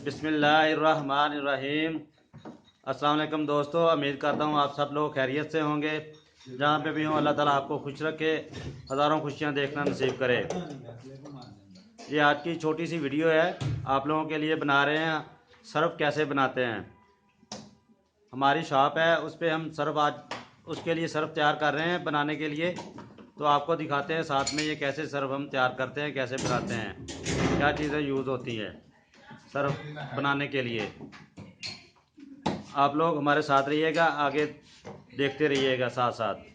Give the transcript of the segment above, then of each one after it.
बिस्मिल्लाहिर्रहमानिर्रहीम। अस्सलाम वालेकुम दोस्तों, उम्मीद करता हूँ आप सब लोग खैरियत से होंगे। जहाँ पे भी हों अल्लाह ताला आपको खुश रखे, हज़ारों खुशियाँ देखना नसीब करे। ये आज की छोटी सी वीडियो है, आप लोगों के लिए बना रहे हैं सर्फ कैसे बनाते हैं। हमारी शॉप है, उस पर हम सर्फ आज उसके लिए सर्फ तैयार कर रहे हैं बनाने के लिए। तो आपको दिखाते हैं साथ में ये कैसे सर्फ हम तैयार करते हैं, कैसे बनाते हैं, क्या चीज़ें यूज़ होती हैं सर्फ बनाने के लिए। आप लोग हमारे साथ रहिएगा, आगे देखते रहिएगा साथ साथ।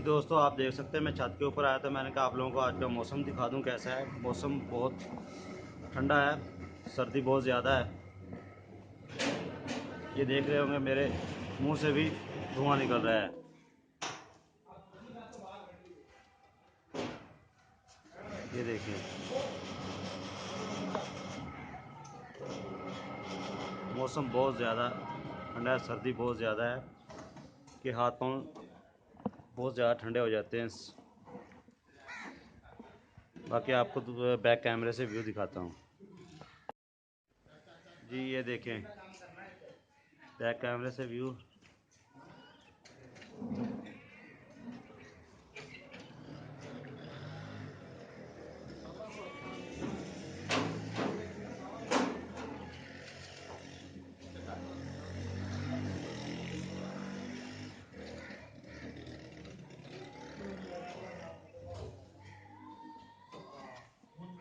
दोस्तों आप देख सकते हैं मैं छत के ऊपर आया था, मैंने कहा आप लोगों को आज का मौसम दिखा दूं कैसा है। मौसम बहुत ठंडा है, सर्दी बहुत ज़्यादा है। ये देख रहे होंगे मेरे मुंह से भी धुआं निकल रहा है। ये देखिए मौसम बहुत ज़्यादा ठंडा है, सर्दी बहुत ज़्यादा है कि हाथ पाँव बहुत ज़्यादा ठंडे हो जाते हैं। बाकी आपको तो बैक कैमरे से व्यू दिखाता हूँ जी। ये देखें बैक कैमरे से व्यू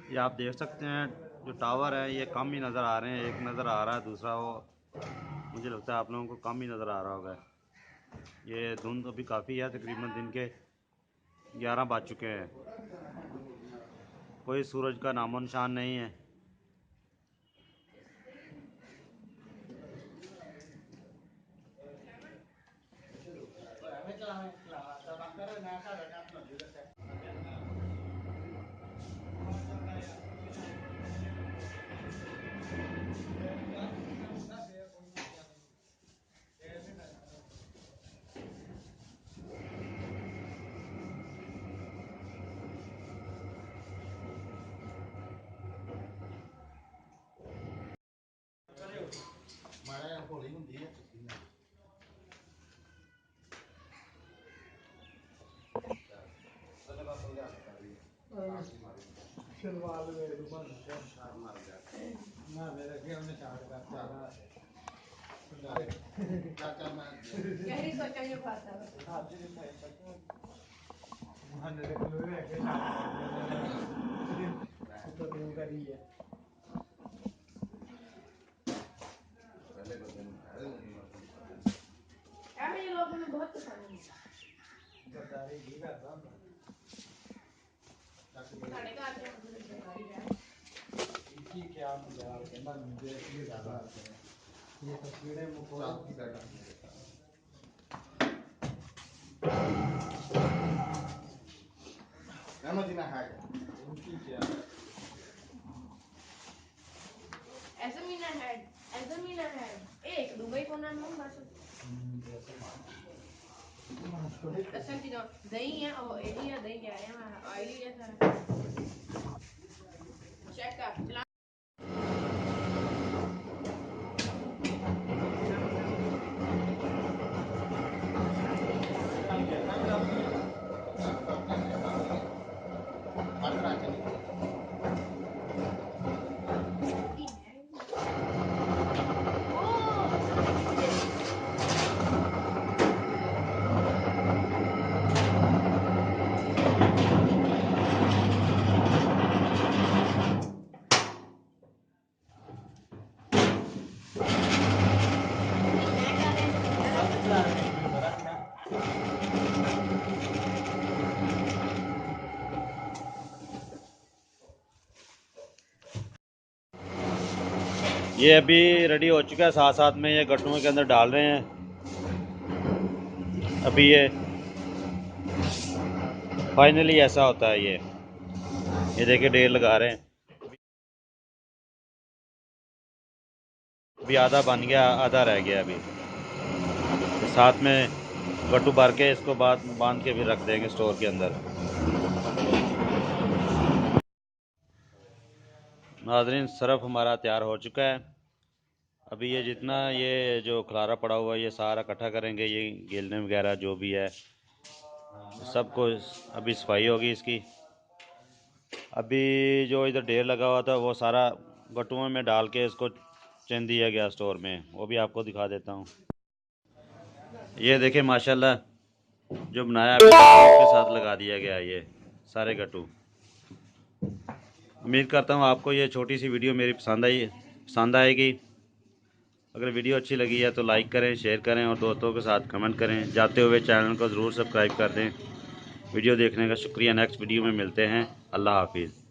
ये आप देख सकते हैं जो टावर है ये कम ही नज़र आ रहे हैं, एक नज़र आ रहा है, दूसरा वो मुझे लगता है आप लोगों को कम ही नज़र आ रहा होगा। ये धुंध अभी काफ़ी है, तकरीबन दिन के 11 बज चुके हैं, कोई सूरज का नामो निशान नहीं है। एक दुबई को नाम हम बस असल की दही है और एरिया दही कह रहे हैं ऑयली है सारा चेक कर। ये अभी रेडी हो चुका है, साथ साथ में ये गट्टुओं के अंदर डाल रहे हैं। अभी ये फाइनली ऐसा होता है। ये देखिए ढेर लगा रहे हैं। अभी आधा बन गया, आधा रह गया। अभी तो साथ में गट्टू भर के इसको बांध के भी रख देंगे स्टोर के अंदर। नाज़रीन, सरफ हमारा तैयार हो चुका है। अभी ये जितना ये जो खलारा पड़ा हुआ है ये सारा इकट्ठा करेंगे, ये गिलने वगैरह जो भी है सबको अभी सफाई होगी इसकी। अभी जो इधर ढेर लगा हुआ था वो सारा गट्टुओं में डाल के इसको चेन दिया गया स्टोर में, वो भी आपको दिखा देता हूँ। ये देखिए माशाल्लाह जो बनाया अभी उसके साथ लगा दिया गया ये सारे गट्टू। उम्मीद करता हूँ आपको ये छोटी सी वीडियो मेरी पसंद आएगी। अगर वीडियो अच्छी लगी है तो लाइक करें, शेयर करें और दोस्तों के साथ कमेंट करें। जाते हुए चैनल को ज़रूर सब्सक्राइब कर दें। वीडियो देखने का शुक्रिया। नेक्स्ट वीडियो में मिलते हैं। अल्लाह हाफिज़।